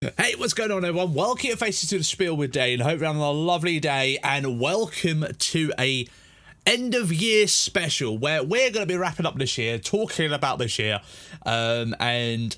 Hey, what's going on, everyone? Welcome your faces to the Spiel with Dane. Hope you're having a lovely day, and welcome to a end of year special where we're going to be wrapping up this year, talking about this year, and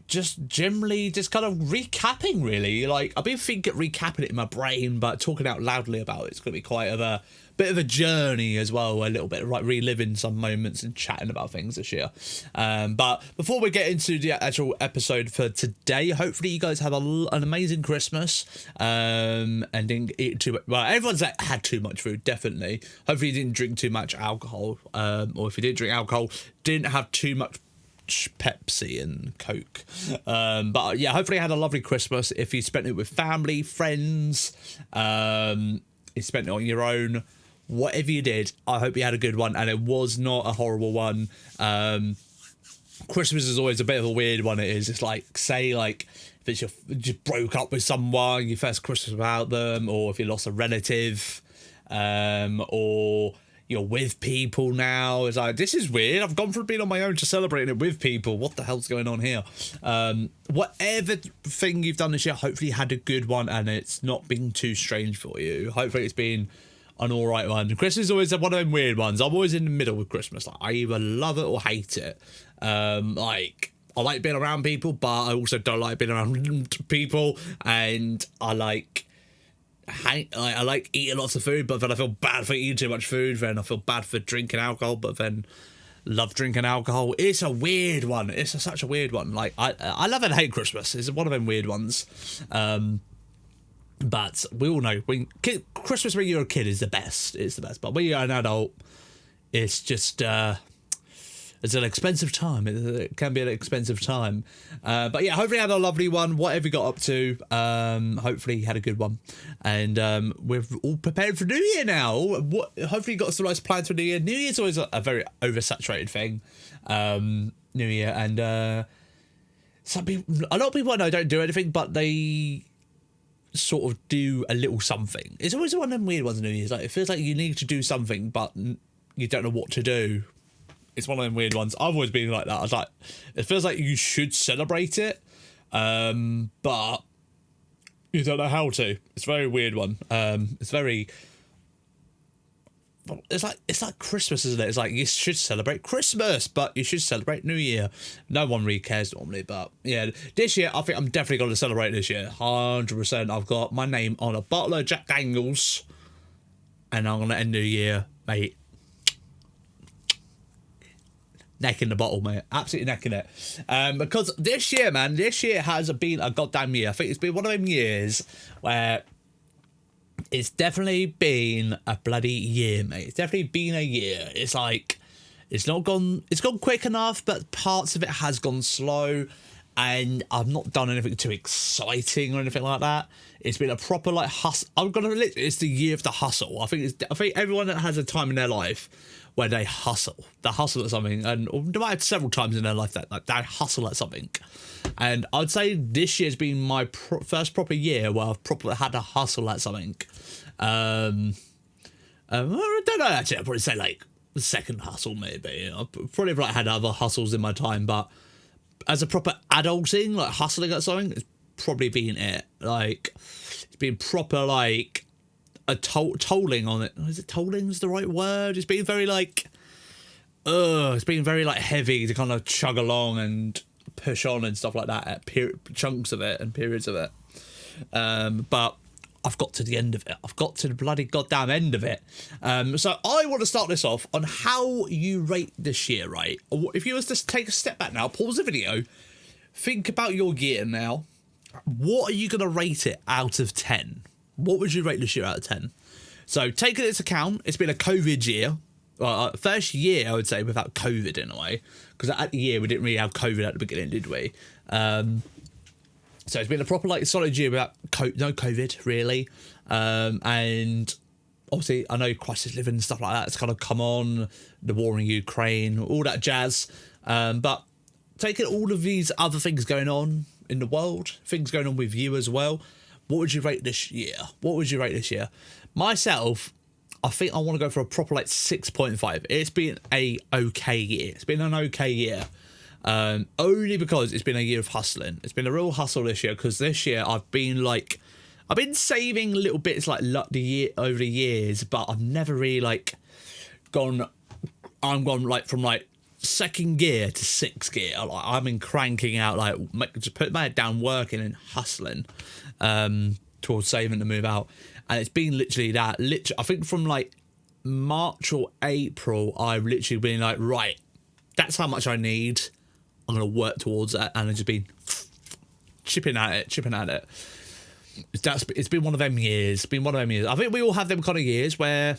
just generally just kind of recapping, really. Like, I've been recapping it in my brain, but talking out loudly about it's going to be quite of a bit of a journey as well, a little bit like reliving some moments and chatting about things this year. But before we get into the actual episode for today, hopefully you guys have an amazing Christmas, and didn't eat too much. Well, everyone's had too much food, definitely. Hopefully you didn't drink too much alcohol, or if you did drink alcohol, didn't have too much Pepsi and Coke. But yeah, hopefully you had a lovely Christmas. If you spent it with family, friends, you spent it on your own, whatever you did, I hope you had a good one and it was not a horrible one. Christmas is always a bit of a weird one. It is. It's like, say, like, if it's you just broke up with someone, your first Christmas without them, or if you lost a relative, or you're with people now. It's like, this is weird. I've gone from being on my own to celebrating it with people. What the hell's going on here? Whatever thing you've done this year, hopefully you had a good one and it's not been too strange for you. Hopefully it's been an alright one. Christmas is always one of them weird ones. I'm always in the middle with Christmas. Like, I either love it or hate it. Like, I like being around people, but I also don't like being around people, and I like eating lots of food, but then I feel bad for eating too much food. Then I feel bad for drinking alcohol, but then love drinking alcohol. It's a weird one. It's such a weird one. Like, I love and hate Christmas. It's one of them weird ones. But we all know Christmas when you're a kid is the best. It's the best. But when you're an adult, it's just it's an expensive time. It can be an expensive time. But yeah, hopefully you had a lovely one. Whatever you got up to, hopefully you had a good one. And we're all prepared for New Year now. Hopefully you got some nice plans for New Year. New Year's always a very oversaturated thing. New Year, and a lot of people I know don't do anything, but they sort of do a little something. It's always one of them weird ones in New Year's. Like, it feels like you need to do something, but you don't know what to do. It's one of them weird ones. I've always been like that. I was like, it feels like you should celebrate it, but you don't know how to. It's a very weird one. It's like Christmas, isn't it? It's like, you should celebrate Christmas, but you should celebrate New Year. No one really cares normally, but yeah, this year I think I'm definitely going to celebrate this year. 100%. I've got my name on a bottle of Jack Daniels, and I'm going to end New Year, mate, necking the bottle, mate. Absolutely necking it. Because this year, man, has been a goddamn year. I think it's been one of them years where it's definitely been a bloody year, mate. It's definitely been a year. It's like, it's gone quick enough, but parts of it has gone slow, and I've not done anything too exciting or anything like that. It's been a proper, like, hustle. It's the year of the hustle. I think everyone that has a time in their life where they hustle at something, and they might have several times in their life that, like, they hustle at something. And I'd say this year's been my first proper year where I've properly had to hustle at something. I don't know, actually. I'd probably say, like, the second hustle, maybe. I've probably, like, had other hustles in my time, but as a proper adulting, like, hustling at something, it's probably been it. Like, it's been proper, like, a tolling on it. Is it tolling's the right word? It's been very, like, it's been very, like, heavy to kind of chug along and push on and stuff like that at chunks of it and periods of it. But I've got to the end of it. I've got to the bloody goddamn end of it. So I want to start this off on how you rate this year, right? If you was to take a step back now, pause the video, think about your year now. What are you going to rate it out of 10? What would you rate this year out of 10? So taking into account, it's been a COVID year. Well, first year, I would say, without COVID in a way. Because at the year, we didn't really have COVID at the beginning, did we? So it's been a proper, like, solid year without no COVID, really. And obviously, I know crisis living and stuff like that has kind of come on. The war in Ukraine, all that jazz. But taking all of these other things going on in the world, things going on with you as well, what would you rate this year? What would you rate this year? Myself, I think I want to go for a proper, like, 6.5. It's been a okay year. It's been an okay year. Only because it's been a year of hustling. It's been a real hustle this year, because this year I've been saving little bits like over the years, but I've never really like gone like from like second gear to sixth gear. Like, I've been cranking out, like just put my head down, working and hustling towards saving to move out. And it's been literally that. I think from like March or April, I've literally been like, right, that's how much I need. I'm gonna work towards that, and I've just been chipping at it. It's been one of them years. I think we all have them kind of years where,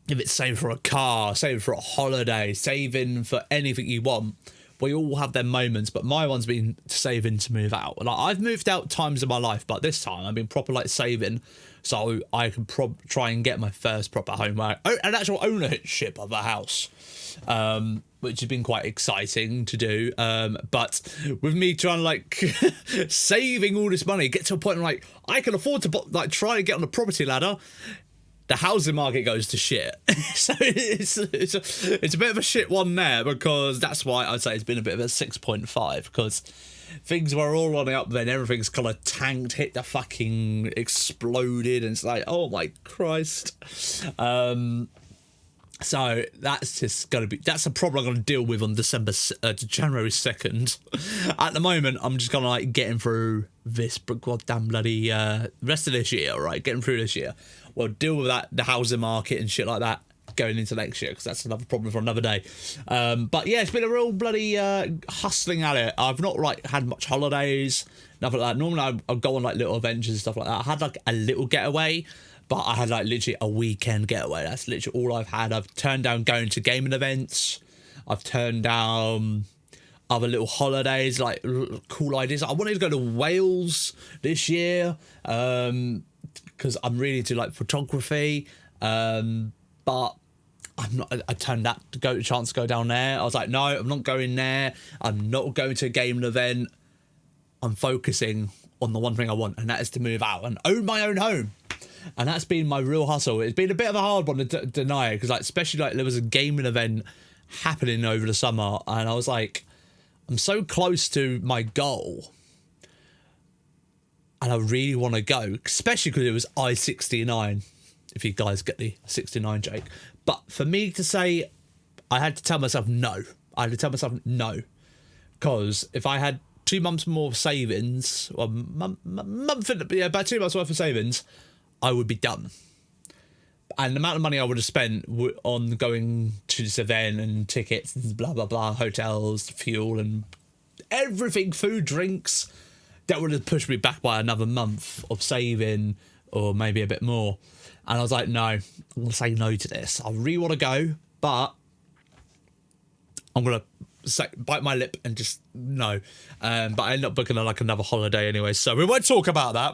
if it's saving for a car, saving for a holiday, saving for anything you want, we all have them moments. But my one's been saving to move out. Like, I've moved out times in my life, but this time I've been proper like saving, so I can try and get my first proper home, an actual ownership of a house, which has been quite exciting to do. But with me trying to like saving all this money, get to a point where like I can afford to like try and get on the property ladder, the housing market goes to shit. So it's a bit of a shit one there, because that's why I'd say it's been a bit of a 6.5, because things were all running up, then everything's kind of tanked, hit the fucking exploded, and it's like, oh my Christ. So that's just that's a problem I'm gonna deal with on January 2nd. At the moment, I'm just gonna like getting through this goddamn bloody rest of this year, right? Getting through this year. We'll deal with that, the housing market and shit like that, going into next year, because that's another problem for another day. But yeah, it's been a real bloody hustling at it. I've not like had much holidays, nothing like that. Normally I'll go on like little adventures and stuff like that. I had like a little getaway, but I had like literally a weekend getaway. That's literally all I've had. I've turned down going to gaming events. I've turned down other little holidays, like cool ideas. I wanted to go to Wales this year, because I'm really into like photography, but I'm not. I turned that chance to go down there. I was like, no, I'm not going there. I'm not going to a gaming event. I'm focusing on the one thing I want, and that is to move out and own my own home. And that's been my real hustle. It's been a bit of a hard one to deny, because like, especially like there was a gaming event happening over the summer, and I was like, I'm so close to my goal, and I really want to go, especially because it was I-69, if you guys get the 69 joke. But for me to say, I had to tell myself no. Because if I had 2 months more savings, or about 2 months worth of savings, I would be done. And the amount of money I would have spent on going to this event and tickets and blah, blah, blah, hotels, fuel and everything, food, drinks, that would have pushed me back by another month of saving, or maybe a bit more. And I was like, no, I'm going to say no to this. I really want to go, but I'm going to bite my lip and just no. But I ended up booking like another holiday anyway, so we won't talk about that.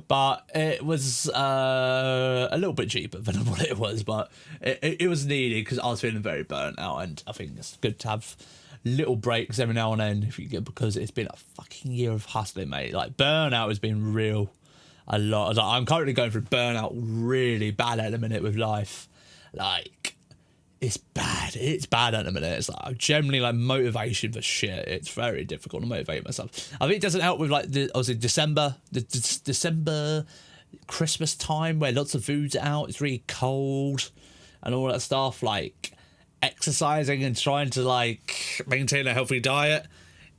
But it was a little bit cheaper than what it was, but it was needed, because I was feeling very burnt out, and I think it's good to have little breaks every now and then if you get, because it's been a fucking year of hustling, mate. Like, burnout has been real a lot. Like, I'm currently going through burnout really bad at the minute with life. Like, it's bad at the minute. It's like generally like motivation for shit. It's very difficult to motivate myself. I think it doesn't help with like the December Christmas time, where lots of food's out, it's really cold and all that stuff. Like, exercising and trying to like maintain a healthy diet,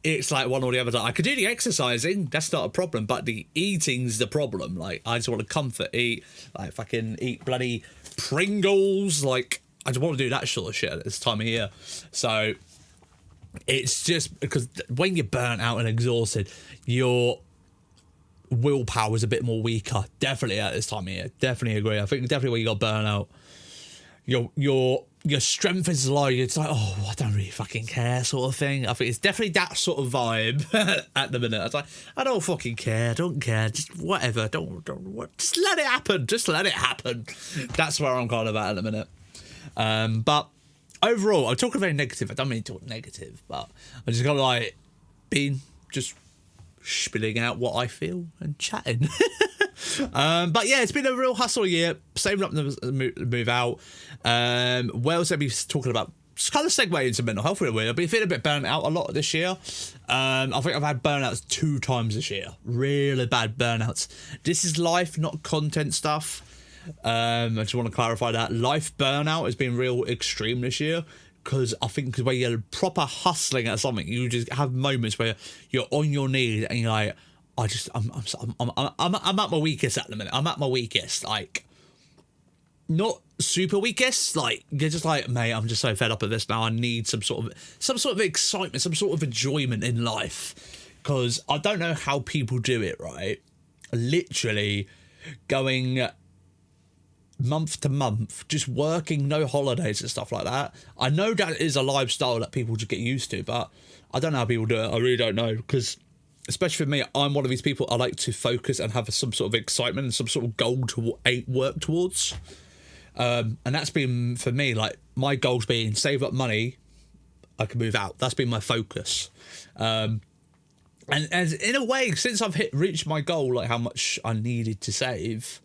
it's like one or the other. I could do the exercising, that's not a problem, but the eating's the problem. Like, I just want to comfort eat, like fucking eat bloody Pringles. Like, I just want to do that sort of shit at this time of year. So it's just because when you're burnt out and exhausted, your willpower is a bit more weaker. Definitely at this time of year. Definitely agree. I think definitely when you got burnt out, your strength is low. It's like, oh, I don't really fucking care sort of thing. I think it's definitely that sort of vibe at the minute. It's like, I don't fucking care. I don't care. Just whatever. Just let it happen. Just let it happen. That's where I'm kind of at the minute. But overall, I'm talking very negative. I don't mean to talk negative, but I just got like being just spilling out what I feel and chatting. But yeah, it's been a real hustle year, saving up to move out. Wales, I'll be talking about kind of segue into mental health in a way. I've been feeling a bit burnt out a lot this year. I think I've had burnouts 2 times this year. Really bad burnouts. This is life, not content stuff. I just want to clarify that. Life burnout has been real extreme this year. Because I think when you're proper hustling at something, you just have moments where you're on your knees and you're like, I'm at my weakest at the minute. I'm at my weakest. Like, not super weakest, like you're just like, mate, I'm just so fed up of this now. I need some sort of excitement, some sort of enjoyment in life, because I don't know how people do it, right? Literally going month to month, just working, no holidays and stuff like that. I know that is a lifestyle that people just get used to, but I don't know how people do it. I really don't know, because especially for me, I'm one of these people, I like to focus and have some sort of excitement and some sort of goal to work towards. And that's been, for me, like, my goal's been save up money, I can move out. That's been my focus. And as in a way, since I've reached my goal, like how much I needed to save,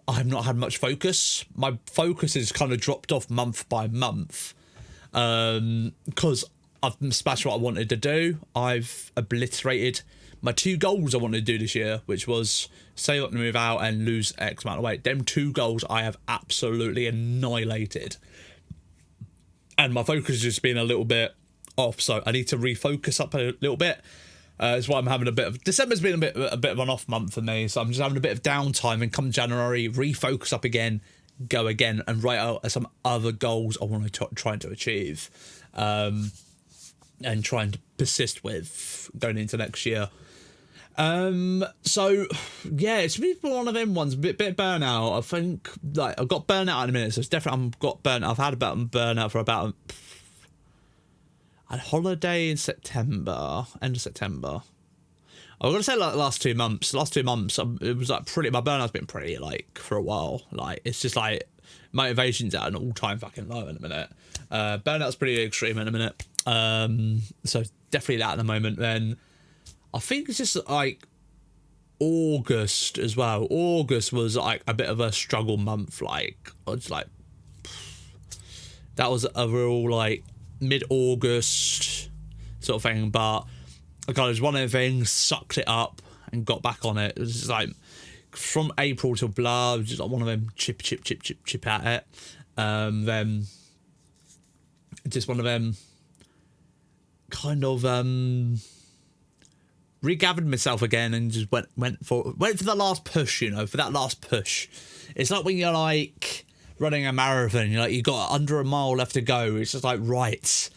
I've not had much focus. My focus has kind of dropped off month by month, because I've smashed what I wanted to do. I've obliterated my 2 goals I wanted to do this year, which was save up to move out and lose X amount of weight. Them 2 goals I have absolutely annihilated. And my focus has just been a little bit off, so I need to refocus up a little bit. That's why I'm having a bit of... December's been a bit of an off month for me, so I'm just having a bit of downtime, and come January, refocus up again, go again, and write out some other goals I want to try to achieve. And trying to persist with going into next year. So yeah, it's been one of them ones, a bit burnout. I think, like, I've got burnout in a minute, so it's definitely I've had about burnout for about a holiday in September, end of September. I'm gonna say like last 2 months. It was like my burnout's been pretty, like, for a while. Like, it's just like motivation's at an all-time fucking low in a minute. Burnout's pretty extreme in a minute. So definitely that at the moment. Then I think it's just like August as well. August was like a bit of a struggle month. Like, it's like that was a real, like, mid-August sort of thing. But I kind of, one of the things, sucked it up and got back on it. It was just like from April till blah, just like one of them chip at it. Then just one of them kind of regathered myself again and just went for the last push, you know, for that last push. It's like when you're like running a marathon, you're like, you got under a mile left to go. It's just like, right,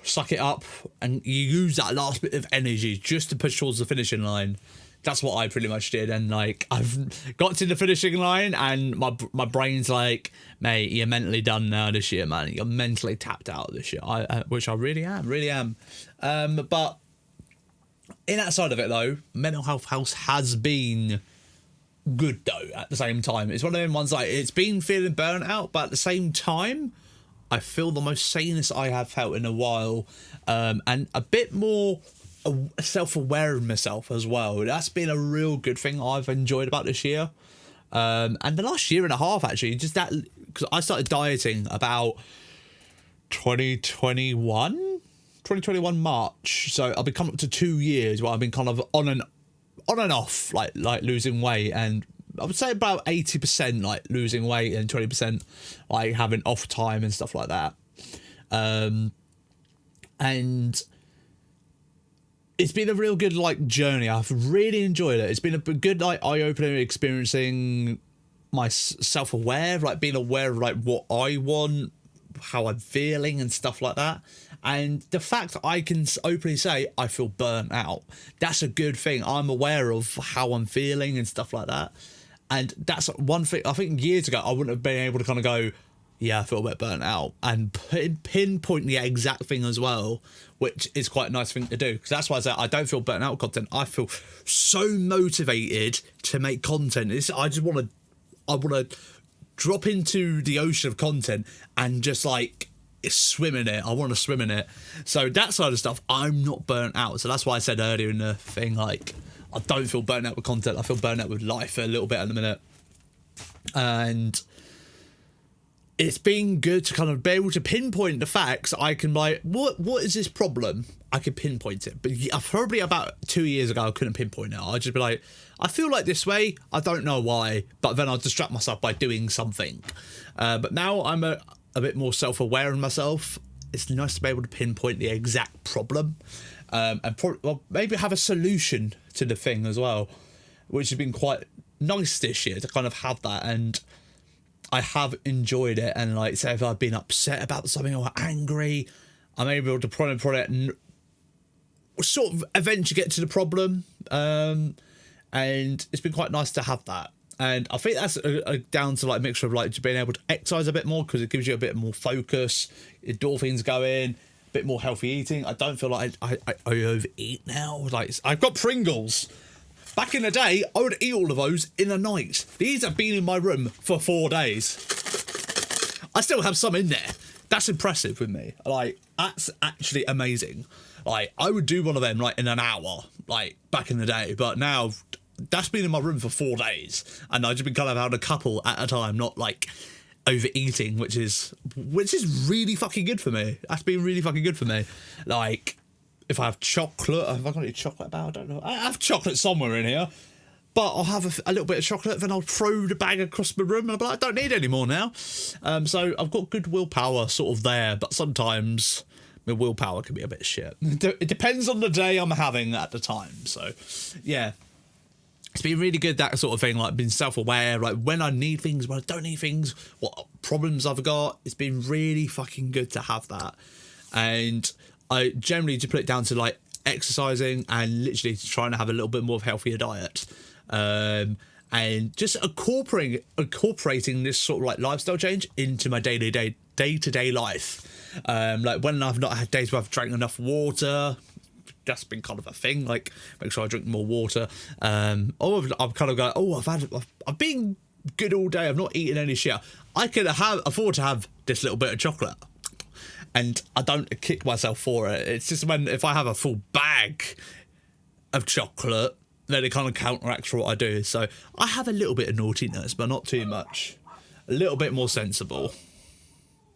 suck it up, and you use that last bit of energy just to push towards the finishing line. That's what I pretty much did. And like, I've got to the finishing line and my brain's like, mate, you're mentally done now this year, man. You're mentally tapped out this year, which I really am. But in that side of it though, mental health has been good though. At the same time, it's one of them ones, like, it's been feeling burnt out, but at the same time, I feel the most sanest I have felt in a while, and a bit more self-aware of myself as well. That's been a real good thing I've enjoyed about this year, and the last year and a half actually. Just that, because I started dieting about 2021 March, so I've been coming up to 2 years where I've been kind of on and off, like losing weight, and I would say about 80% like losing weight and 20% like having off time and stuff like that. And it's been a real good, like, journey. I've really enjoyed it. It's been a good, like, eye-opener, experiencing my self-aware, like being aware of like what I want, how I'm feeling and stuff like that. And the fact I can openly say I feel burnt out, that's a good thing. I'm aware of how I'm feeling and stuff like that. And that's one thing. I think years ago I wouldn't have been able to kind of go, yeah, I feel a bit burnt out, and pinpoint the exact thing as well, which is quite a nice thing to do. Because that's why I say I don't feel burnt out with content. I feel so motivated to make content. I want to drop into the ocean of content and just like swim in it. I want to swim in it. So that side of stuff, I'm not burnt out. So that's why I said earlier in the thing, like, I don't feel burnt out with content. I feel burnt out with life a little bit at the minute. And it's been good to kind of be able to pinpoint the facts. I can like, what is this problem? I can pinpoint it. But yeah, probably about 2 years ago, I couldn't pinpoint it. I'd just be like, I feel like this way. I don't know why. But then I'll distract myself by doing something. But now I'm a bit more self-aware of myself. It's nice to be able to pinpoint the exact problem. And maybe have a solution to the thing as well. Which has been quite nice this year to kind of have that. And I have enjoyed it, and like, say if I've been upset about something or angry, I'm able to point it and sort of eventually get to the problem. And it's been quite nice to have that. And I think that's down to like a mixture of like just being able to exercise a bit more, because it gives you a bit more focus, endorphins going, a bit more healthy eating. I don't feel like I overeat now. Like, I've got Pringles. Back in the day, I would eat all of those in a night. These have been in my room for 4 days. I still have some in there. That's impressive with me. Like, that's actually amazing. Like, I would do one of them, like, in an hour, like, back in the day. But now, that's been in my room for 4 days. And I've just been kind of having a couple at a time, not, like, overeating, which is really fucking good for me. That's been really fucking good for me. Like, if I have chocolate, have I got any chocolate about? I don't know. I have chocolate somewhere in here, but I'll have a little bit of chocolate, then I'll throw the bag across the room, and I'll be like, I don't need any more now. So I've got good willpower sort of there, but sometimes my willpower can be a bit shit. It depends on the day I'm having at the time. So, yeah. It's been really good, that sort of thing, like being self-aware, like when I need things, when I don't need things, what problems I've got. It's been really fucking good to have that. And I generally just put it down to like exercising and literally trying to have a little bit more of a healthier diet. And just incorporating this sort of like lifestyle change into my day-to-day life. Like when I've not had days where I've drank enough water, that's been kind of a thing. Like, make sure I drink more water. Or I've kind of go, I've been good all day. I've not eaten any shit. I can afford to have this little bit of chocolate. And I don't kick myself for it. It's just if I have a full bag of chocolate, then it kind of counteracts for what I do. So I have a little bit of naughtiness, but not too much. A little bit more sensible.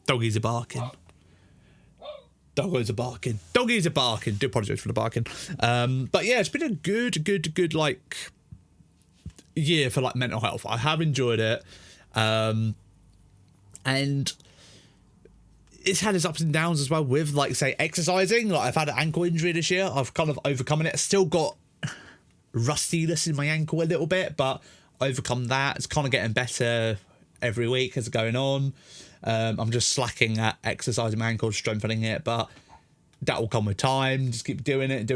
Doggies are barking. Doggies are barking. Doggies are barking. Do apologise for the barking. But yeah, it's been a good like year for like mental health. I have enjoyed it. And it's had its ups and downs as well with, like, say, exercising. Like, I've had an ankle injury this year. I've kind of overcome it. Still got rustiness in my ankle a little bit, but overcome that. It's kind of getting better every week as it's going on. I'm just slacking at exercising my ankle, strengthening it, but that will come with time. Just keep doing it.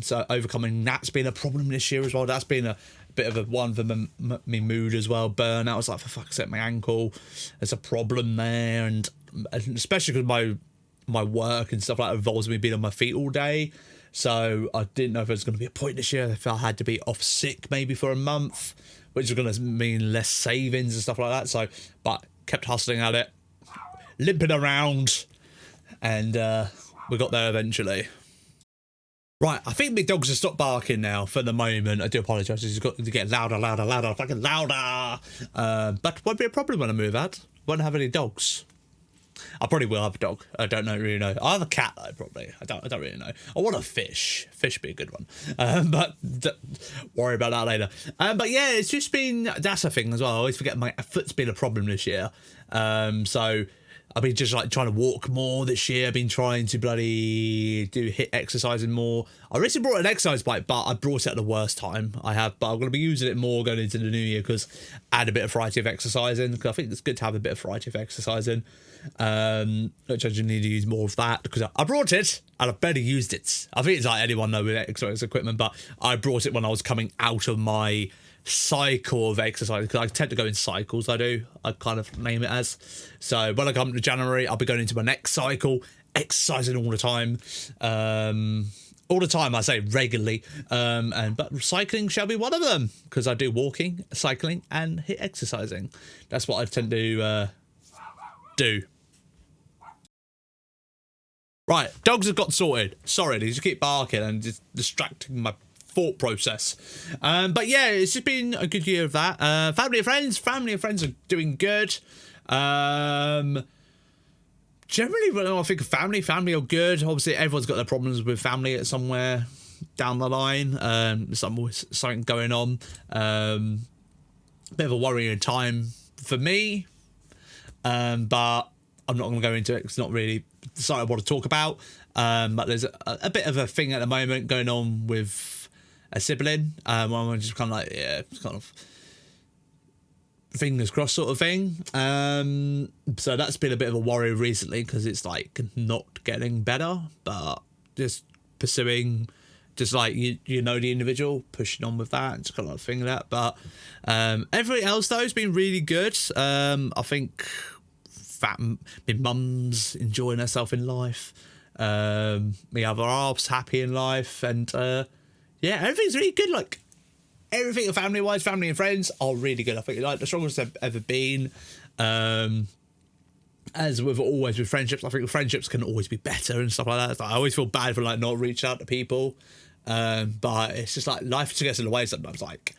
So overcoming that's been a problem this year as well. That's been a bit of a one for me mood as well. Burnout. I was like, for fuck's sake, my ankle. There's a problem there, and especially because my work and stuff like that involves me being on my feet all day. So I didn't know if there was going to be a point this year if I had to be off sick maybe for a month, which was going to mean less savings and stuff like that. So, but kept hustling at it, limping around, and we got there eventually. Right, I think my dogs have stopped barking now for the moment. I do apologise. It's got to get louder, fucking louder. But won't be a problem when I move out. Won't have any dogs. I probably will have a dog. I don't really know. I have a cat though, probably. I don't really know. I want a fish. Fish would be a good one. But worry about that later. But yeah, it's just been, that's a thing as well. I always forget my foot's been a problem this year. So I've been just like trying to walk more this year. I've been trying to bloody do HIIT exercising more. I recently brought an exercise bike, but I brought it at the worst time I have. But I'm going to be using it more going into the new year because I add a bit of variety of exercising. Because I think it's good to have a bit of variety of exercising. Which I just need to use more of that because I brought it and I've barely used it. I think it's like anyone know with exercise equipment, but I brought it when I was coming out of my cycle of exercise because I tend to go in cycles. I kind of name it as. So when I come to January, I'll be going into my next cycle, exercising all the time. All the time, I say regularly. But cycling shall be one of them because I do walking, cycling, and HIIT exercising. That's what I tend to do. Right, dogs have got sorted. Sorry, they just keep barking and just distracting my thought process. But yeah, it's just been a good year of that. Family and friends are doing good. Generally, when I think of family are good. Obviously, everyone's got their problems with family at somewhere down the line. Something going on. Bit of a worrying time for me. But I'm not going to go into it 'cause it's not really something I want to talk about. But there's a bit of a thing at the moment going on with a sibling. I'm just kind of like, yeah, it's kind of fingers crossed sort of thing. So that's been a bit of a worry recently because it's like not getting better, but just pursuing, just like you know the individual, pushing on with that, and just kind of thing like that. But everything else though has been really good. I think my mum's enjoying herself in life. My other half's happy in life, and yeah, everything's really good. Like everything family and friends are really good. I think like the strongest they've ever been. As with always with friendships, I think friendships can always be better and stuff like that. Like, I always feel bad for like not reaching out to people, but it's just like life just gets in the way sometimes. Like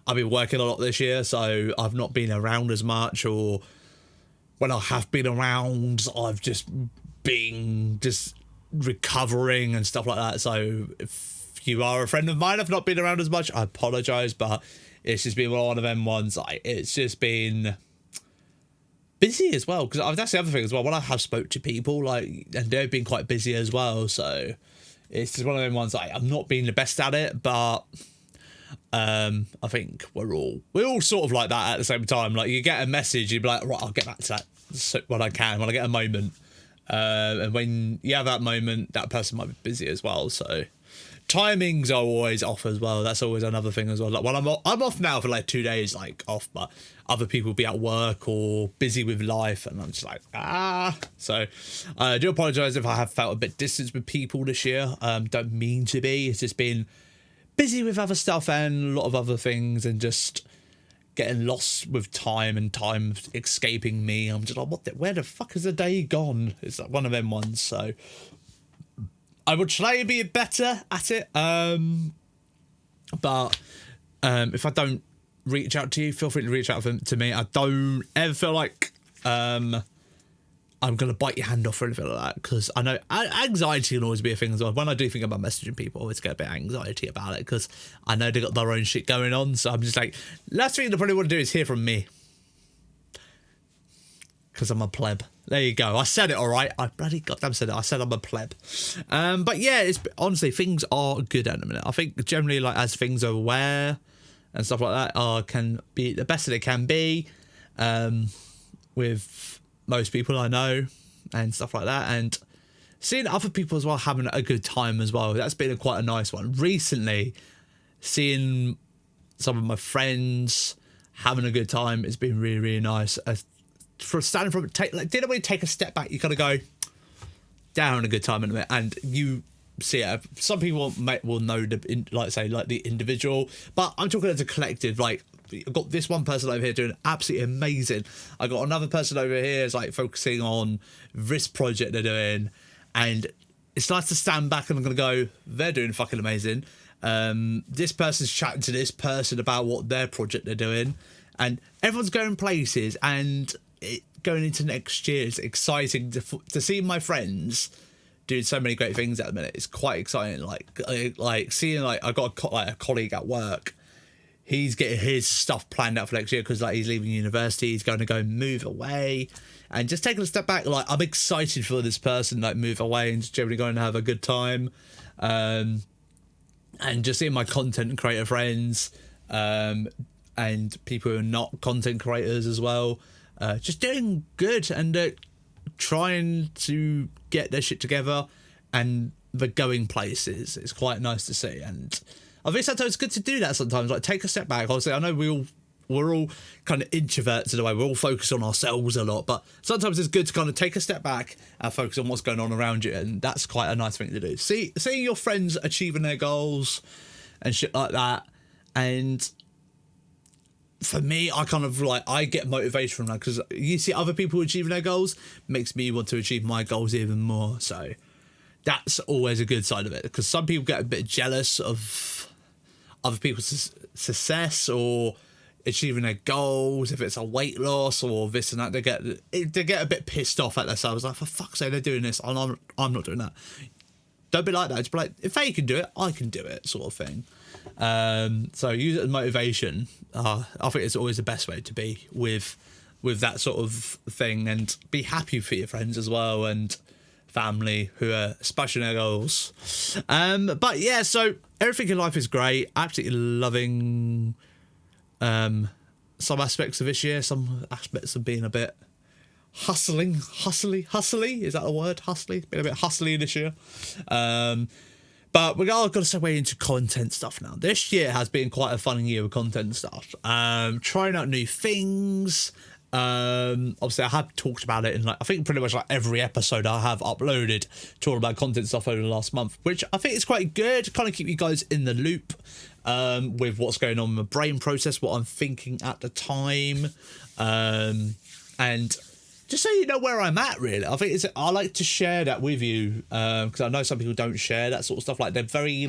I've been working a lot this year, so I've not been around as much, or when I have been around, I've just been recovering and stuff like that. So if you are a friend of mine, I've not been around as much, I apologise, but it's just been one of them ones. Like it's just been busy as well, because that's the other thing as well. When I have spoke to people, like, and they've been quite busy as well, so it's just one of them ones. Like I'm not being the best at it, but I think we're all sort of like that at the same time. Like you get a message, you'd be like, right, I'll get back to that when I can, when I get a moment. And when you have that moment, that person might be busy as well. So timings are always off as well. That's always another thing as well. Like when I'm off now for like 2 days, like off, but other people will be at work or busy with life, and I'm just like So I do apologise if I have felt a bit distant with people this year. Don't mean to be. It's just been busy with other stuff and a lot of other things, and just getting lost with time and time escaping me. I'm just like, where the fuck has the day gone? It's like one of them ones. So I would try to be better at it. But if I don't reach out to you, feel free to reach out to me. I don't ever feel like I'm going to bite your hand off or anything like that, because I know anxiety can always be a thing as well. When I do think about messaging people, I always get a bit of anxiety about it, because I know they got their own shit going on. So I'm just like, last thing they probably want to do is hear from me, because I'm a pleb. There you go. I said it, all right. I bloody goddamn said it. I said I'm a pleb. But yeah, it's honestly, things are good at the minute. I think generally, like, as things are aware and stuff like that can be the best that it can be, with most people I know and stuff like that, and seeing other people as well having a good time as well. That's been quite a nice one recently. Seeing some of my friends having a good time, it's been really, really nice. Didn't we take a step back? You kind of go down a good time in a minute, and you see it. Some people will know the individual, but I'm talking as a collective. Like, I've got this one person over here doing absolutely amazing. I got another person over here is like focusing on this project they're doing, and it's nice to stand back and I'm gonna go, they're doing fucking amazing. This person's chatting to this person about what their project they're doing, and everyone's going places, and going into next year, it's exciting to see my friends doing so many great things at the minute. It's quite exciting. Like seeing, like, I got a colleague at work. He's getting his stuff planned out for next year because, like, he's leaving university. He's going to go move away, and just taking a step back. Like, I'm excited for this person, like, move away and just generally going to have a good time. And just seeing my content creator friends, and people who are not content creators as well, just doing good, and trying to get their shit together, and they're going places. It's quite nice to see, and I think sometimes it's good to do that sometimes, like take a step back. Obviously, I know we're all kind of introverts in a way. We're all focused on ourselves a lot, but sometimes it's good to kind of take a step back and focus on what's going on around you, and that's quite a nice thing to do. Seeing your friends achieving their goals and shit like that, and for me, I kind of I get motivation from that, because you see other people achieving their goals, makes me want to achieve my goals even more. So that's always a good side of it, because some people get a bit jealous of other people's success or achieving their goals, if it's a weight loss or this and that, they get a bit pissed off at themselves. Like, for fuck's sake, they're doing this, and I'm not doing that. Don't be like that. Just be like, if they can do it, I can do it, sort of thing. So use it as motivation. I think it's always the best way to be with that sort of thing, and be happy for your friends as well and family who are smashing their goals. But yeah, so everything in life is great. Absolutely loving some aspects of this year. Some aspects of being a bit hustly. Is that a word? Hustly? Been a bit hustly this year. But we're got to segue into content stuff now. This year has been quite a fun year with content stuff. Trying out new things. Obviously I have talked about it in I think pretty much every episode I have uploaded, talking about content stuff over the last month, which I think is quite good to kind of keep you guys in the loop with what's going on in my brain process, what I'm thinking at the time, and just so you know where I'm at, really. I think I like to share that with you, because I know some people don't share that sort of stuff. Like, they're very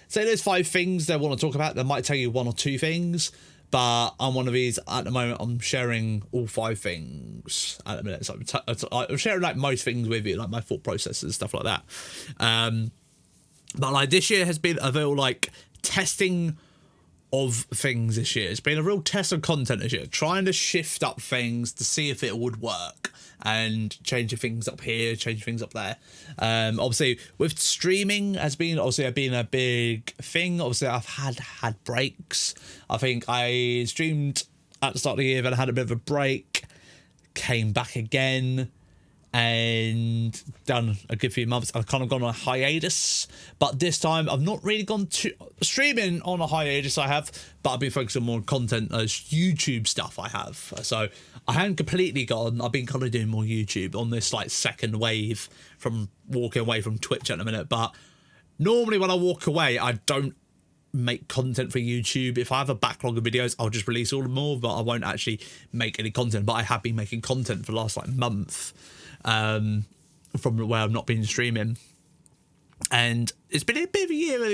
say there's 5 things they want to talk about, they might tell you 1 or 2 things. But I'm one of these at the moment. I'm sharing all 5 things at the minute. So I'm sharing most things with you, like my thought processes and stuff like that. But this year has been a real testing of things this year. It's been a real test of content this year, trying to shift up things to see if it would work, and changing things up here, changing things up there. Obviously, with streaming has been a big thing. Obviously, I've had breaks. I think I streamed at the start of the year, then I had a bit of a break, came back again, and done a good few months. I've kind of gone on a hiatus, but this time I've not really gone to streaming on a hiatus. I have, but I've been focusing more on content as YouTube stuff. I have, so I haven't completely gone. I've been kind of doing more YouTube on this second wave from walking away from Twitch at the minute. But normally when I walk away, I don't make content for YouTube. If I have a backlog of videos, I'll just release all of them all, but I won't actually make any content. But I have been making content for the last month. From where I've not been streaming, and it's been a bit of a year of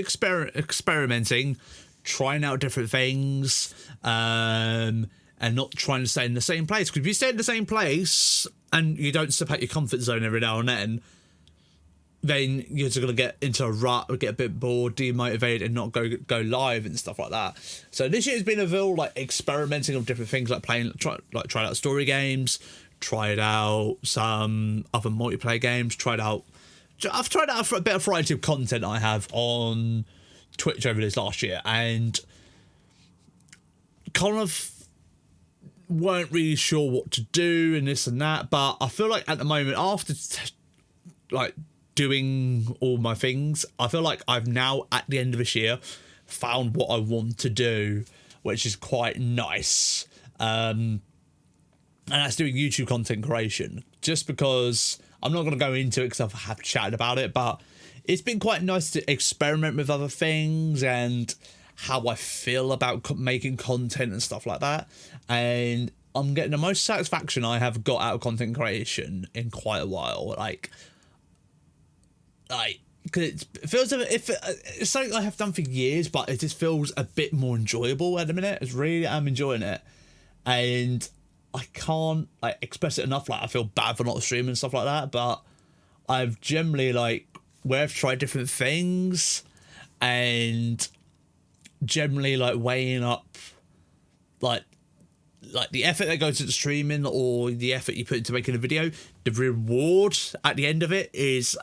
experimenting, trying out different things, and not trying to stay in the same place. Because if you stay in the same place and you don't step out your comfort zone every now and then you're just gonna get into a rut, or get a bit bored, demotivated, and not go live and stuff like that. So this year has been a real experimenting of different things, trying out story games. Tried out some other multiplayer games. I've tried out a bit of variety of content I have on Twitch over this last year, and kind of weren't really sure what to do and this and that. But I feel like at the moment, after doing all my things, I feel like I've now at the end of this year found what I want to do, which is quite nice. And that's doing YouTube content creation. Just because I'm not going to go into it because I have chatted about it, but it's been quite nice to experiment with other things and how I feel about making content and stuff like that. And I'm getting the most satisfaction I have got out of content creation in quite a while. Cause it feels it's something I have done for years, but it just feels a bit more enjoyable at the minute. I'm enjoying it, and I can't express it enough. I feel bad for not streaming and stuff like that, but I've generally where I've tried different things and generally weighing up the effort that goes into streaming or the effort you put into making a video, the reward at the end of it is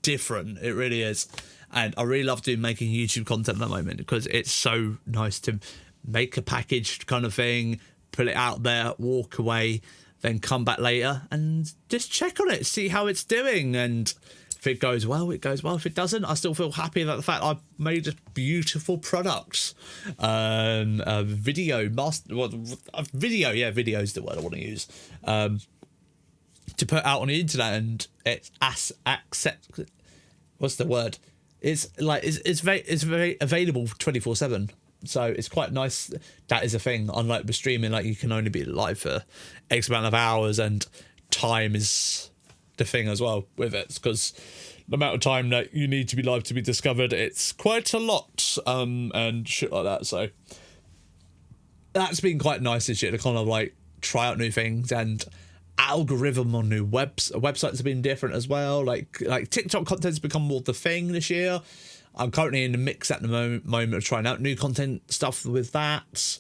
different. It really is. And I really love making YouTube content at the moment, because it's so nice to make a packaged kind of thing, put it out there, walk away, then come back later and just check on it, see how it's doing. And if it goes well, it goes well. If it doesn't, I still feel happy about the fact I've made a beautiful product. A video video is the word I want to use. To put out on the internet, and it's what's the word? It's very available 24/7. So it's quite nice. That is a thing. Unlike with streaming, you can only be live for X amount of hours, and time is the thing as well with it, because the amount of time that you need to be live to be discovered, it's quite a lot, and shit like that. So that's been quite nice this year to kind of like try out new things, and algorithm on new websites have been different as well. Like TikTok content's become more the thing this year. I'm currently in the mix at the moment of trying out new content stuff with that.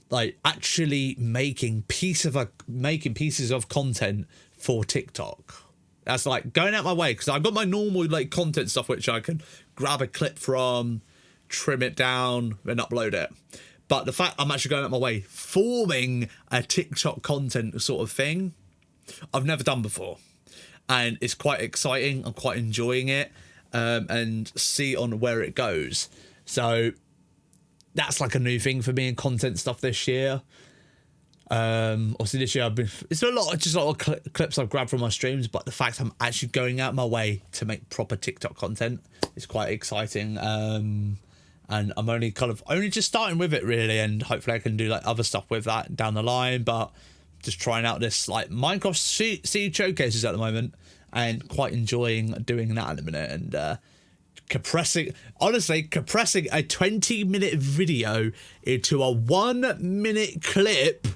Like actually making pieces of content for TikTok. That's like going out my way, because I've got my normal like content stuff which I can grab a clip from, trim it down, and upload it. But the fact I'm actually going out my way, forming a TikTok content sort of thing, I've never done before. And it's quite exciting. I'm quite enjoying it, and see on where it goes. So that's like a new thing for me in content stuff this year. Obviously this year it's a lot of clips I've grabbed from my streams, but the fact I'm actually going out my way to make proper TikTok content is quite exciting. And I'm only just starting with it really, and hopefully I can do like other stuff with that down the line. But just trying out this like Minecraft seed showcases at the moment, and quite enjoying doing that at the minute, and compressing a 20-minute video into a 1-minute clip.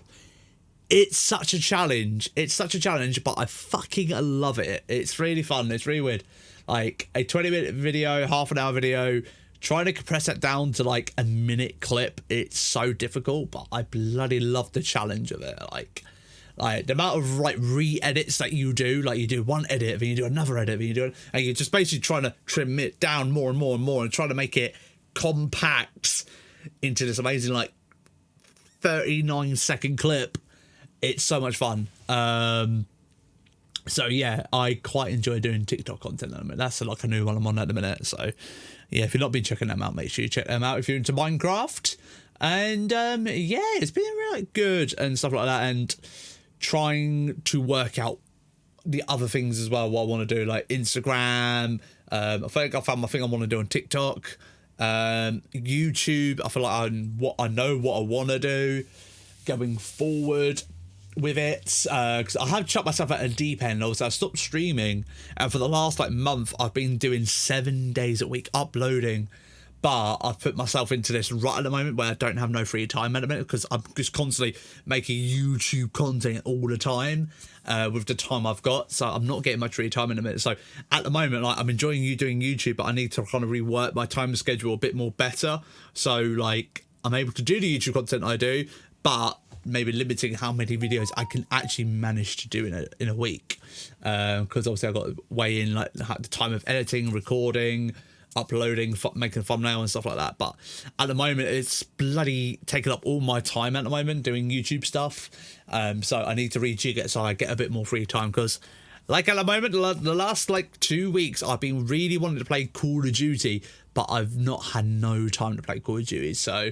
It's such a challenge. But I fucking love it. It's really fun. It's really weird. Like a 20-minute video, half an hour video, trying to compress that down to like a minute clip. It's so difficult, but I bloody love the challenge of it. Like the amount of like re-edits that you do. Like you do one edit, then you do another edit, then you do it, and you're just basically trying to trim it down more and more and more, and trying to make it compact into this amazing like 39-second clip. It's so much fun. So yeah, I quite enjoy doing TikTok content at the minute. That's like a new one I'm on at the minute. So yeah, if you've not been checking them out, make sure you check them out if you're into Minecraft. And yeah, it's been really good and stuff like that, and trying to work out the other things as well, what I want to do, like Instagram. I think I found my thing I want to do on TikTok. YouTube, I feel like I know what I want to do going forward with it, because I have chucked myself at a deep end. Also, I stopped streaming, and for the last like month I've been doing 7 days a week uploading, but I've put myself into this rut at the moment where I don't have no free time at the minute, because I'm just constantly making YouTube content all the time, with the time I've got, so I'm not getting much free time in a minute. So at the moment, like, I'm enjoying doing YouTube, but I need to kind of rework my time schedule a bit more better, so like I'm able to do the YouTube content I do, but maybe limiting how many videos I can actually manage to do in a week, because obviously I've got to weigh in like the time of editing, recording, uploading, making a thumbnail and stuff like that. But at the moment it's bloody taking up all my time at the moment doing YouTube stuff, so I need to rejig it so I get a bit more free time, because like at the moment the last like 2 weeks I've been really wanting to play Call of Duty, but I've not had no time to play Call of Duty, so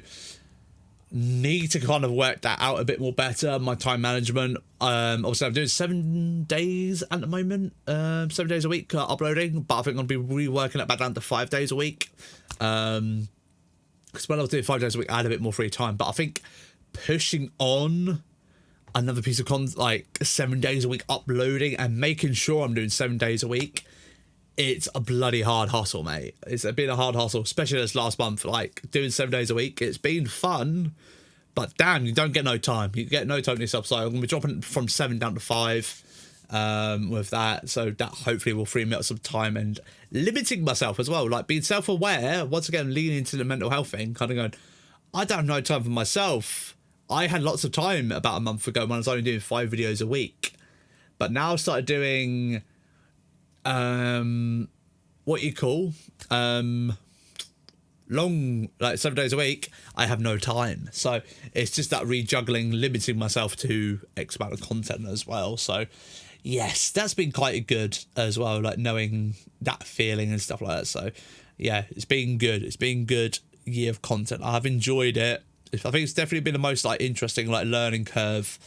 need to kind of work that out a bit more better, my time management. Obviously I'm doing 7 days at the moment, 7 days a week uploading, but I think I'm going to be reworking it back down to 5 days a week, because when I was doing 5 days a week I had a bit more free time. But I think pushing on another piece of content, like 7 days a week uploading and making sure I'm doing 7 days a week, it's a bloody hard hustle, mate. It's been a hard hustle, especially this last month. Like, doing 7 days a week, it's been fun, but damn, you don't get no time. You get no time to yourself. So I'm going to be dropping from 7 down to 5 with that. So that hopefully will free me up some time, and limiting myself as well. Like, being self-aware, once again, leaning into the mental health thing, kind of going, I don't have no time for myself. I had lots of time about a month ago when I was only doing 5 videos a week. But now I've started doing what you call long, like 7 days a week. I have no time, so it's just that rejuggling, limiting myself to X amount of content as well. So yes, that's been quite good as well, like knowing that feeling and stuff like that. So yeah, it's been good year of content. I've enjoyed it. I think it's definitely been the most like interesting like learning curve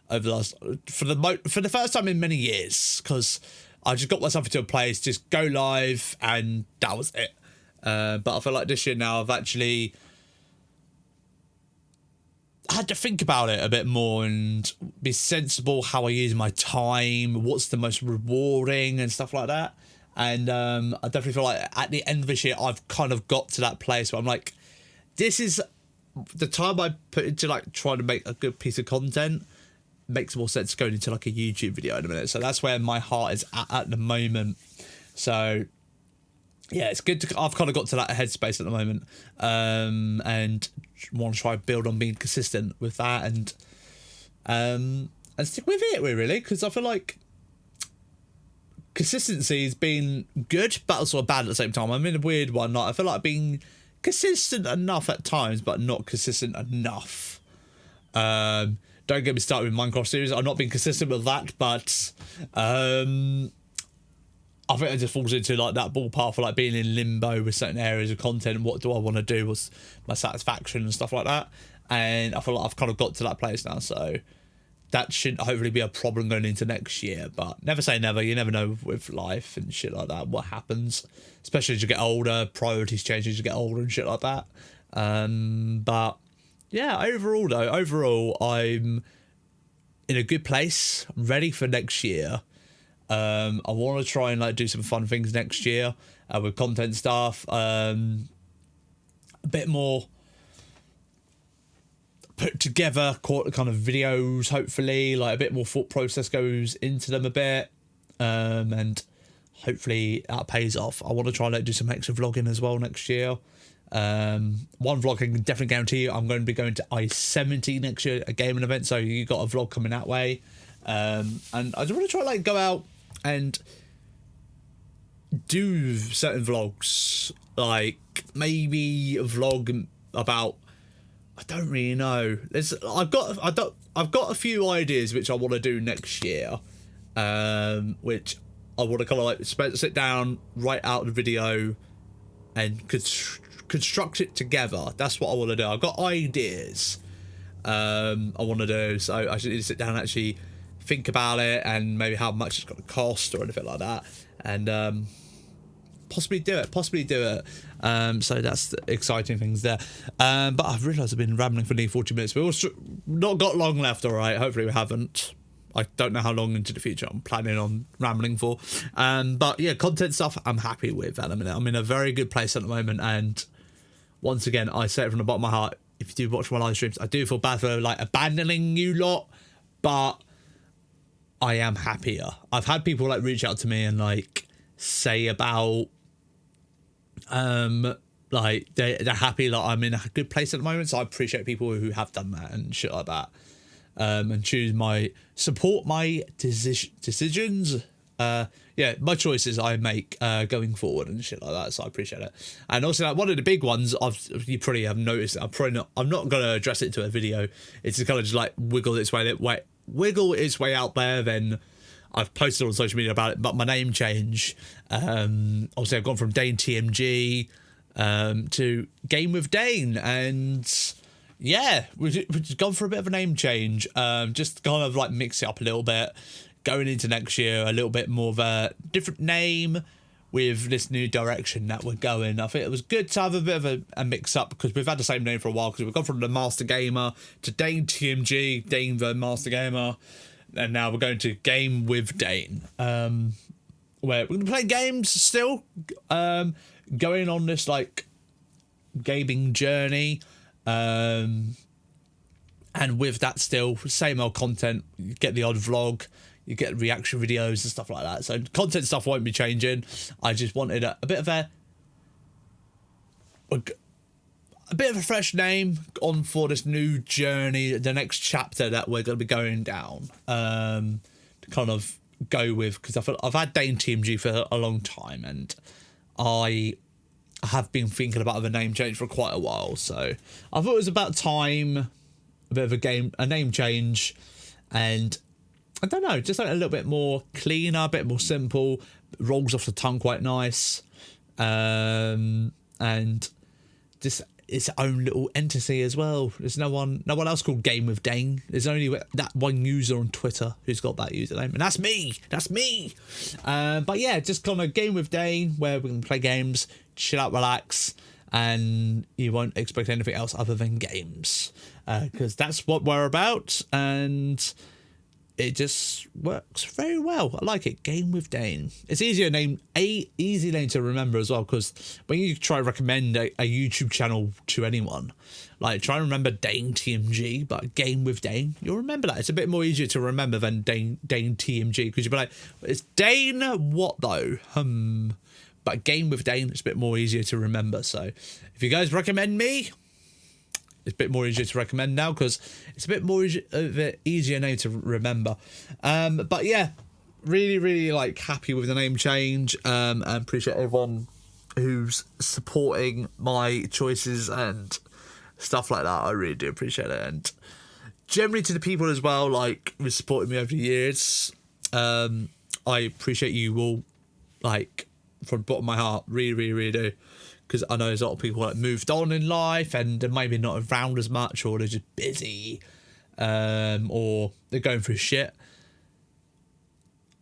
over the last, for the first time in many years, because I just got myself into a place, just go live, and that was it. But I feel like this year now I've actually I had to think about it a bit more and be sensible how I use my time, what's the most rewarding and stuff like that. And I definitely feel like at the end of this year, I've kind of got to that place where I'm like, this is the time I put into like trying to make a good piece of content makes more sense going into like a YouTube video in a minute. So that's where my heart is at the moment. So yeah, it's good to, I've kind of got to that headspace at the moment, and want to try and build on being consistent with that, and stick with it really, because I feel like consistency has been good but also bad at the same time. I'm in a weird one. Like, I feel like I've been consistent enough at times but not consistent enough. Don't get me started with Minecraft series. I'm not being consistent with that, but I think it just falls into like that ballpark for like being in limbo with certain areas of content. What do I want to do? What's my satisfaction and stuff like that? And I feel like I've kind of got to that place now, so that should hopefully be a problem going into next year. But never say never. You never know with life and shit like that what happens, especially as you get older. Priorities change as you get older and shit like that. But yeah, overall I'm in a good place. I'm ready for next year. I want to try and like do some fun things next year with content stuff. A bit more put together kind of videos, hopefully, like a bit more thought process goes into them a bit, and hopefully that pays off. I want to try and like do some extra vlogging as well next year. One vlog I can definitely guarantee you, I'm going to be going to I-70 next year, a gaming event, so you got a vlog coming that way. And I just want to try like go out and do certain vlogs, like maybe a vlog about, I don't really know. I've got a few ideas which I want to do next year, which I want to kind of like sit down, write out the video, and construct it together. That's what I want to do. I've got ideas I want to do, so I should need to sit down and actually think about it, and maybe how much it's going to cost or anything like that, and possibly do it. So that's the exciting things there. But I've realised I've been rambling for nearly 40 minutes. We've also not got long left, all right? Hopefully we haven't. I don't know how long into the future I'm planning on rambling for. But yeah, content stuff I'm happy with at the minute. I'm in a very good place at the moment, and once again, I say it from the bottom of my heart, if you do watch my live streams, I do feel bad for like abandoning you lot, but I am happier. I've had people like reach out to me and like say about like they're happy that I'm in a good place at the moment, so I appreciate people who have done that and shit like that, and support my decisions, yeah, my choices I make going forward and shit like that, so I appreciate it. And also like one of the big ones you probably have noticed, I'm not gonna address it to a video, it's just kind of just like wiggle its way out there. Then I've posted on social media about it, but my name change, obviously I've gone from Dane TMG to Game with Dane, and yeah, we've gone for a bit of a name change, just kind of like mix it up a little bit going into next year, a little bit more of a different name with this new direction that we're going. I think it was good to have a bit of a mix up, because we've had the same name for a while, because we've gone from the Master Gamer to Dane TMG, Dane the Master Gamer, and now we're going to Game with Dane, where we're going to play games still, going on this like gaming journey, and with that still same old content. You get the odd vlog, you get reaction videos and stuff like that, so content stuff won't be changing. I just wanted a bit of a fresh name on for this new journey, the next chapter that we're going to be going down, to kind of go with, because I've had Dane TMG for a long time, and I have been thinking about a name change for quite a while, so I thought it was about time, a bit of a name change, and I don't know, just like a little bit more cleaner, a bit more simple, rolls off the tongue quite nice, and just its own little entity as well. There's no one else called Game with Dane. There's only that one user on Twitter who's got that username, and that's me. But yeah, just kind of Game with Dane, where we can play games, chill out, relax, and you won't expect anything else other than games, because that's what we're about, and it just works very well. I like it. Game with Dane. It's easy name to remember as well, because when you try to recommend a YouTube channel to anyone, like try and remember Dane TMG, but Game with Dane, you'll remember that. It's a bit more easier to remember than Dane TMG, because you'll be like, it's Dane what though? But Game with Dane, it's a bit more easier to remember. So if you guys recommend me, it's a bit more easier to recommend now, because it's a bit more easier name to remember. But yeah, really like happy with the name change, and appreciate everyone who's supporting my choices and stuff like that. I really do appreciate it, and generally to the people as well, like, who supported me over the years. I appreciate you all, like, from the bottom of my heart. Really do. Because I know there's a lot of people that moved on in life and they're maybe not around as much, or they're just busy, or they're going through shit.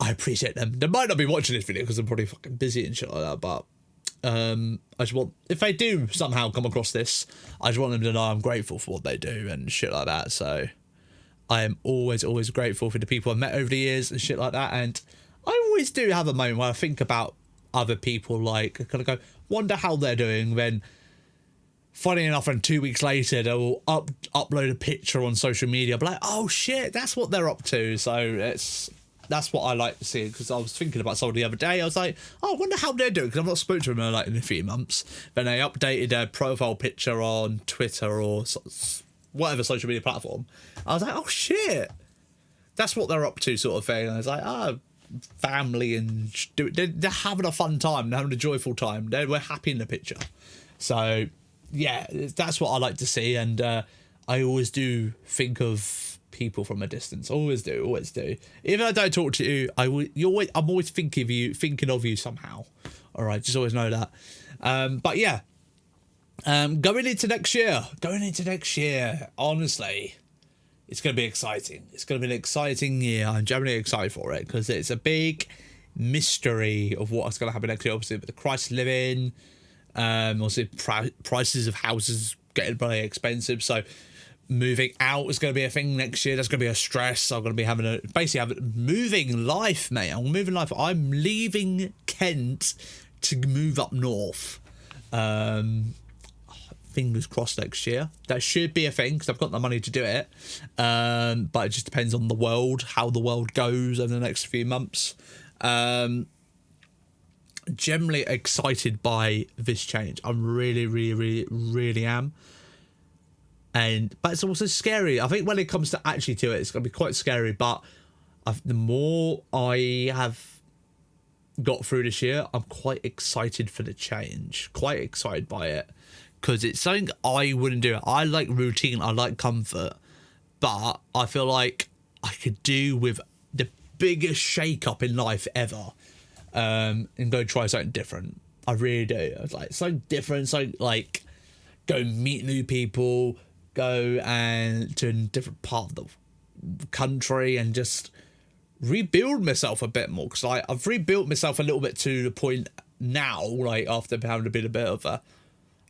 I appreciate them. They might not be watching this video because they're probably fucking busy and shit like that, but I just want, if they do somehow come across this, I just want them to know I'm grateful for what they do and shit like that. So I am always grateful for the people I've met over the years and shit like that. And I always do have a moment where I think about other people, like, kind of go, wonder how they're doing. Then funny enough, and 2 weeks later they'll upload a picture on social media, but like, oh shit, that's what they're up to. So that's what I like to see, because I was thinking about someone the other day. I was like, oh, I wonder how they're doing, because I've not spoken to them like in a few months. Then they updated their profile picture on Twitter or whatever social media platform. I was like, oh shit, that's what they're up to, sort of thing. And I was like, oh, family, and they're having a fun time, they're having a joyful time, we're happy in the picture. So yeah, that's what I like to see. And I always do think of people from a distance, always do. Even if I don't talk to you, I'm always thinking of you somehow. All right, just always know that. But yeah, going into next year, honestly, it's going to be exciting. It's going to be an exciting year. I'm generally excited for it, because it's a big mystery of what's going to happen next year. Obviously, with the crisis of living, also prices of houses getting very expensive. So moving out is going to be a thing next year. That's going to be a stress. I'm going to be having moving life, mate. I'm moving life. I'm leaving Kent to move up north. Fingers crossed next year. That should be a thing, because I've got the money to do it. But it just depends on the world, how the world goes over the next few months. Generally excited by this change. I'm really am. But it's also scary. I think when it comes to actually to it, it's going to be quite scary. But the more I have got through this year, I'm quite excited for the change. Quite excited by it. Because it's something I wouldn't do. I like routine, I like comfort, but I feel like I could do with the biggest shake-up in life ever, and go try something different. I really do. It's like something different, something like go meet new people, go and to a different part of the country, and just rebuild myself a bit more. Because like, I've rebuilt myself a little bit to the point now, like after having been a bit of a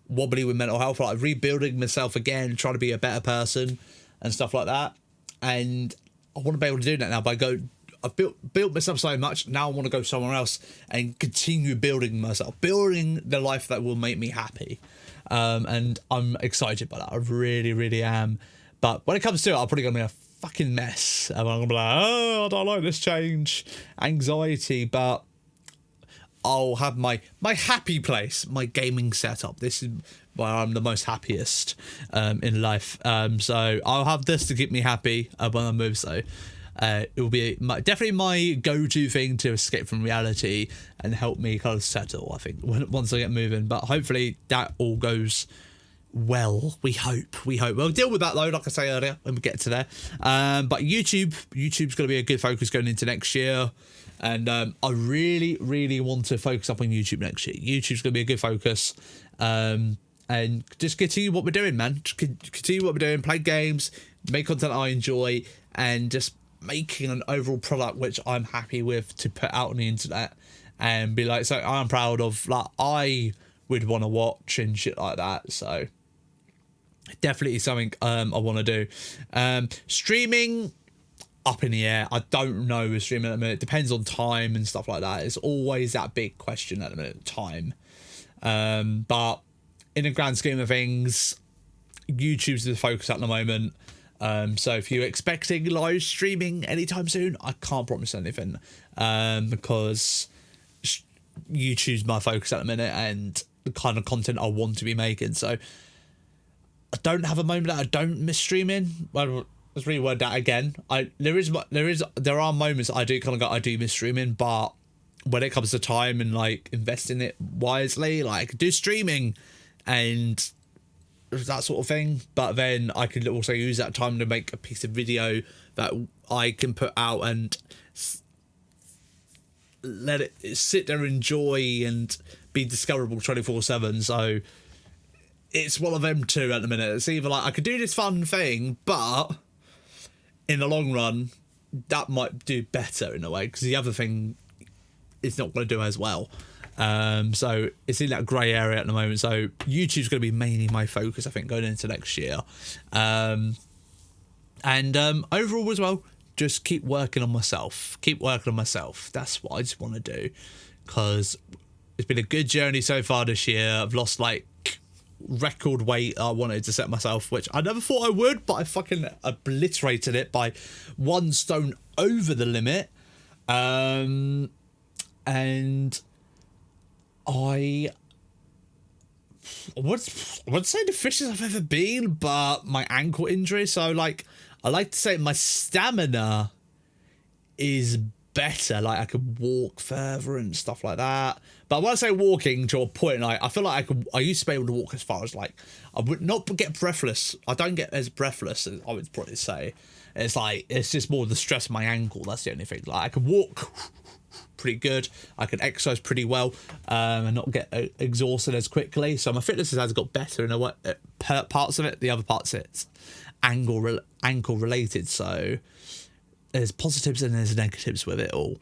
wobbly with mental health, like rebuilding myself again, trying to be a better person and stuff like that. And I want to be able to do that now. I've built myself so much, now I want to go somewhere else and continue building myself, building the life that will make me happy. And I'm excited by that. I really am. But when it comes to it, I'm probably gonna be a fucking mess, and I'm gonna be like, oh, I don't like this change, anxiety. But I'll have my happy place, my gaming setup. This is where I'm the most happiest in life. So I'll have this to keep me happy when I move. So it will be definitely my go-to thing to escape from reality and help me kind of settle, I think, once I get moving. But hopefully that all goes well. We hope. We'll deal with that though, like I say earlier, when we get to there. But YouTube's going to be a good focus going into next year. And I really want to focus up on YouTube next year. YouTube's going to be a good focus. And just continue what we're doing, man. Just continue what we're doing. Play games, make content I enjoy, and just making an overall product which I'm happy with to put out on the internet and be like, so I'm proud of. Like, I we'd want to watch and shit like that. So definitely something I want to do. Streaming, up in the air. I don't know with streaming at the minute. It depends on time and stuff like that. It's always that big question at the minute, time. But in the grand scheme of things, YouTube's the focus at the moment. So if you're expecting live streaming anytime soon, I can't promise anything, because YouTube's my focus at the minute and the kind of content I want to be making. So I don't have a moment that I don't miss streaming. Well, let's reword that again. There are moments I do kind of go, I do miss streaming, but when it comes to time and like investing it wisely, like I could do streaming and that sort of thing, but then I could also use that time to make a piece of video that I can put out and let it sit there, enjoy, and be discoverable 24/7. So it's one of them two at the minute. It's either like I could do this fun thing, but in the long run, that might do better in a way, because the other thing is not going to do as well. So it's in that grey area at the moment. So YouTube's going to be mainly my focus, I think, going into next year. And overall as well, just keep working on myself. That's what I just want to do, because it's been a good journey so far this year. I've lost like record weight I wanted to set myself, which I never thought I would, but I fucking obliterated it by 1 stone over the limit. And I would say the fittest I've ever been, but my ankle injury. So like, I like to say my stamina is better. Like I could walk further and stuff like that. But when I say walking to a point, like I feel like I used to be able to walk as far as like, I would not get breathless. I don't get as breathless as I would probably say. It's like, it's just more the stress of my ankle. That's the only thing. Like I could walk pretty good. I can exercise pretty well, and not get exhausted as quickly. So my fitness has got better in a way, parts of it. The other parts of it's ankle related. So there's positives and there's negatives with it all.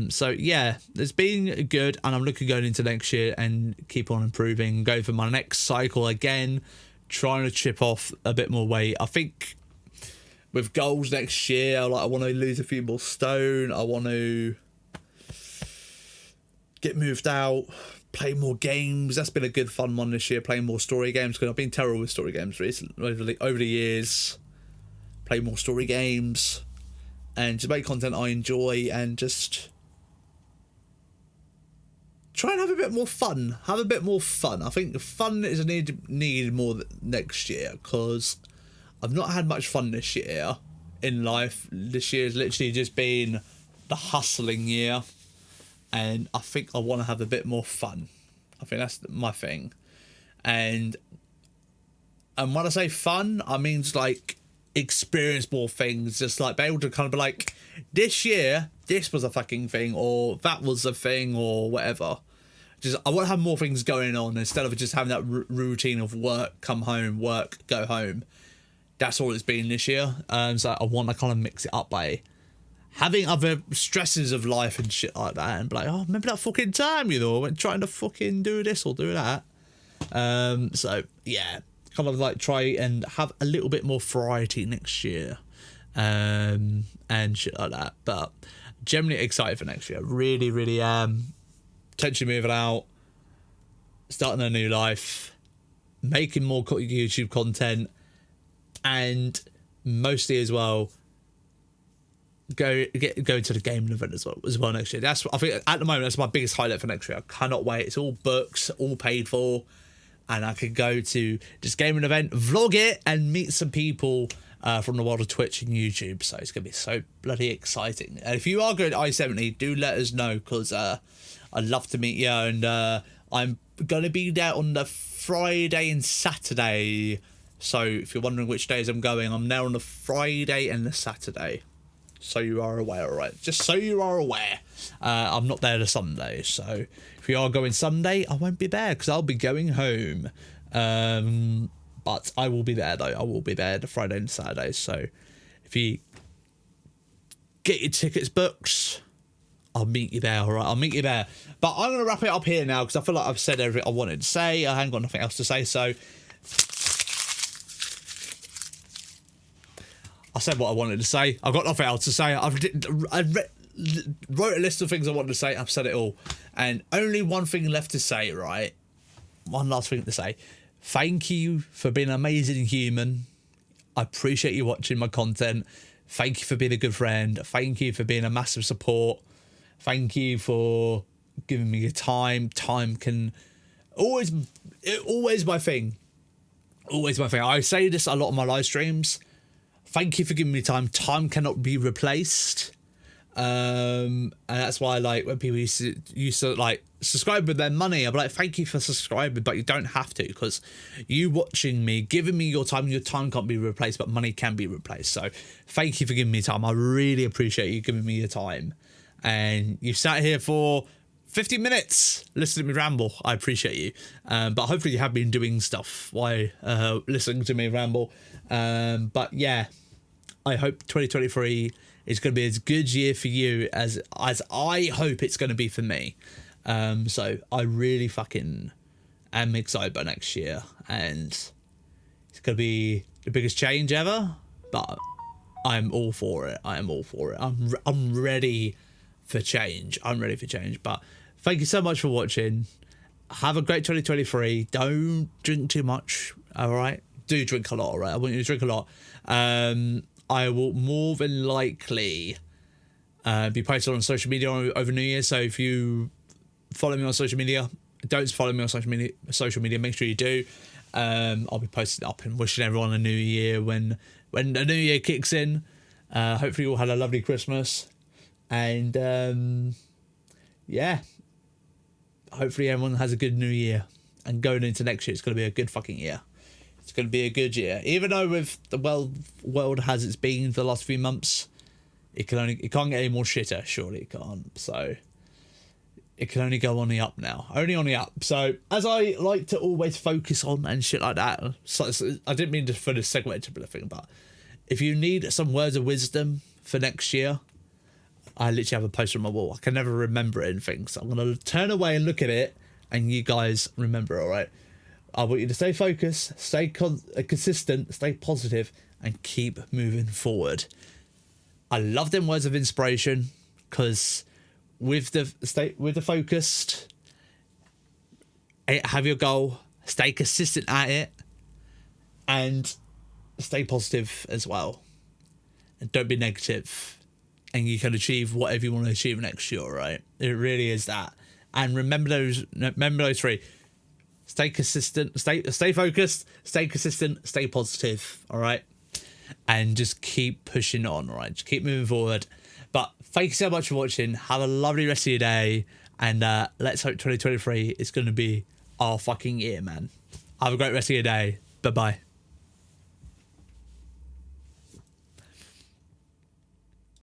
So yeah, it's been good, and I'm looking going into next year and keep on improving, go for my next cycle again, trying to chip off a bit more weight. I think with goals next year, I want to lose a few more stone. I want to get moved out, play more games. That's been a good fun one this year, playing more story games, because I've been terrible with story games recently, over the years. Play more story games and just make content I enjoy, and just try and have a bit more fun. I think fun is a need more next year, because I've not had much fun this year in life. This year has literally just been the hustling year, and I think I want to have a bit more fun. I think that's my thing. And when I say fun, I mean like experience more things, just like be able to kind of be like, this year this was a fucking thing, or that was a thing, or whatever. Just I want to have more things going on instead of just having that routine of work, come home, work, go home. That's all it's been this year. So I want to kind of mix it up by having other stresses of life and shit like that, and be like, oh, remember that fucking time, you know, when trying to fucking do this or do that. So yeah, kind of like try and have a little bit more variety next year, and shit like that. But generally excited for next year. Really, really am. Potentially moving out, starting a new life, making more YouTube content, and mostly as well go to the gaming event as well next year. That's, I think at the moment, that's my biggest highlight for next year. I cannot wait. It's all books, all paid for, and I could go to this gaming event, vlog it, and meet some people from the world of Twitch and YouTube. So it's gonna be so bloody exciting. And if you are going to I-70, do let us know, because I'd love to meet you. And I'm gonna be there on the Friday and Saturday. So if you're wondering which days I'm going, I'm there on the Friday and the Saturday. So you are aware, alright? Just so you are aware. I'm not there the Sunday. So if you are going Sunday, I won't be there, because I'll be going home. But I will be there, though. I will be there the Friday and Saturday. So if you get your tickets booked, I'll meet you there, all right? I'll meet you there. But I'm going to wrap it up here now because I feel like I've said everything I wanted to say. I haven't got nothing else to say, so I said what I wanted to say. I've got nothing else to say. I wrote a list of things I wanted to say. I've said it all. And only one thing left to say, right? One last thing to say. Thank you for being an amazing human. I appreciate you watching my content. Thank you for being a good friend. Thank you for being a massive support. Thank you for giving me your time. Time can always my thing. Always my thing. I say this a lot on my live streams. Thank you for giving me time. Time cannot be replaced. And that's why, like, when people used to like subscribe with their money, I'm like, thank you for subscribing, but you don't have to, because you watching me, giving me your time can't be replaced, but money can be replaced. So thank you for giving me time. I really appreciate you giving me your time. And you sat here for 50 minutes listening to me ramble. I appreciate you. But hopefully you have been doing stuff while listening to me ramble. But yeah, I hope 2023 is going to be as good year for you as I hope it's going to be for me. So I really fucking am excited about next year, and it's going to be the biggest change ever, but I'm all for it. I am all for it. I'm ready for change. I'm ready for change. But thank you so much for watching. Have a great 2023. Don't drink too much. All right. Do drink a lot. All right. I want you to drink a lot. I will more than likely be posted on social media over New Year. So if you follow me on social media, don't follow me on social media, make sure you do. I'll be posting up and wishing everyone a new year when the new year kicks in. Hopefully you all had a lovely Christmas, and yeah, hopefully everyone has a good new year, and going into next year it's going to be a good fucking year. It's going to be a good year, even though with the world as it's been for the last few months, it can't get any more shitter. Surely it can't. So it can only go on the up now. Only on the up. So as I like to always focus on and shit like that. So I didn't mean to for the segue to the thing, but if you need some words of wisdom for next year, I literally have a poster on my wall. I can never remember anything, so I'm gonna turn away and look at it, and you guys remember. All right. I want you to stay focused, stay consistent, stay positive, and keep moving forward. I love them words of inspiration, because with the focused, have your goal, stay consistent at it, and stay positive as well. And don't be negative, and you can achieve whatever you want to achieve next year. Right? It really is that. And remember those three. Stay consistent, stay focused, stay consistent, stay positive, all right? And just keep pushing on, all right? Just keep moving forward. But thank you so much for watching. Have a lovely rest of your day. And let's hope 2023 is going to be our fucking year, man. Have a great rest of your day. Bye-bye.